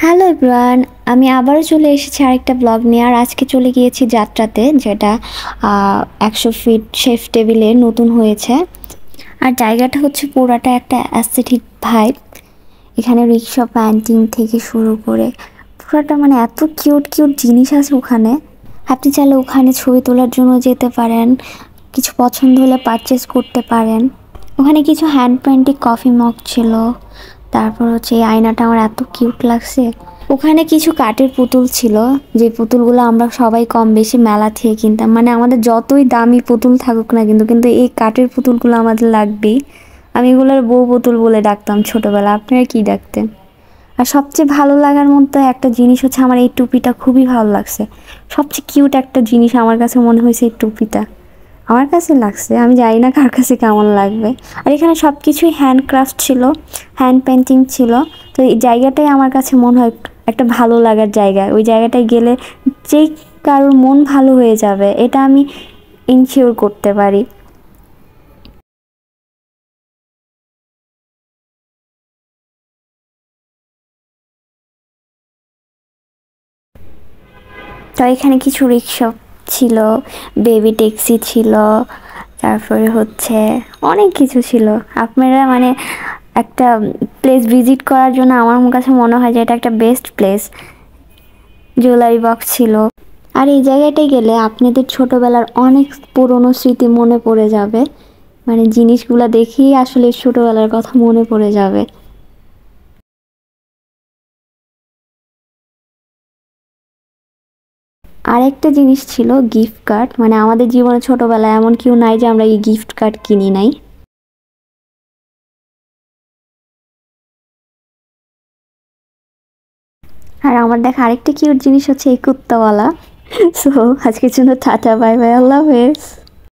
Hello everyone, আমি আবারও চলে এসেছি আরেকটা ব্লগ নিয়ে। আর আজকে চলে গিয়েছি যাত্রাতে, যেটা 100 ফিট শেফ টেবিলে নতুন হয়েছে। আর জায়গাটা হচ্ছে পুরাটা একটা অ্যাস্থেটিক ভাইব। এখানে রিক্সা প্যান্টিং থেকে শুরু করে পুরাটা মানে এত কিউট কিউট জিনিস আছে ওখানে। আপনি চাইলে ওখানে ছবি তোলার জন্য যেতে পারেন, কিছু পছন্দ হলে পারচেস করতে পারেন। ওখানে কিছু হ্যান্ড পেন্টিং কফি মগ ছিল। তারপর হচ্ছে এই আয়নাটা আমার এত কিউট লাগছে। ওখানে কিছু কাঠের পুতুল ছিল, যে পুতুলগুলো আমরা সবাই কম বেশি মেলা থেকে কিনতাম। মানে আমাদের যতই দামি পুতুল থাকুক না কিন্তু কিন্তু এই কাঠের পুতুলগুলো আমাদের লাগবেই। আমি এগুলোর বউ পুতুল বলে ডাকতাম ছোটবেলা। আপনারা কি ডাকতেন? আর সবচেয়ে ভালো লাগার মধ্যে একটা জিনিস হচ্ছে আমার এই টুপিটা খুবই ভালো লাগছে। সবচেয়ে কিউট একটা জিনিস আমার কাছে মনে হয়েছে এই টুপিটা। আমার কাছে লাগছে, আমি জানি না কার কাছে কেমন লাগবে। আর এখানে সব কিছুই হ্যান্ডক্রাফট ছিল, হ্যান্ড পেন্টিং ছিল। তো এই জায়গাটাই আমার কাছে মনে হয় একটা ভালো লাগার জায়গা। ওই জায়গাটায় গেলে যেই কারোর মন ভালো হয়ে যাবে, এটা আমি ইনশিওর করতে পারি। তো এখানে কিছু রিক্সা ছিল, বেবি ট্যাক্সি ছিল, তারপরে হচ্ছে অনেক কিছু ছিল। আপনারা মানে একটা প্লেস ভিজিট করার জন্য আমার কাছে মনে হয় যে এটা একটা বেস্ট প্লেস। জুয়েলারি বক্স ছিল। আর এই জায়গাটায় গেলে আপনাদের ছোটবেলার অনেক পুরনো স্মৃতি মনে পড়ে যাবে। মানে জিনিসগুলো দেখেই আসলে ছোটবেলার কথা মনে পড়ে যাবে। আরেকটা জিনিস ছিল গিফট কার্ড। মানে আমাদের জীবনে ছোটবেলায় এমন কেউ নাই যে আমরা এই গিফট কার্ড কিনি নাই। আর আমার দেখা আরেকটা কিউট জিনিস হচ্ছে এই কুত্তাওয়ালা। সো আজকের জন্য টাটা, বাই বাই, আল্লাহ হাফেজ।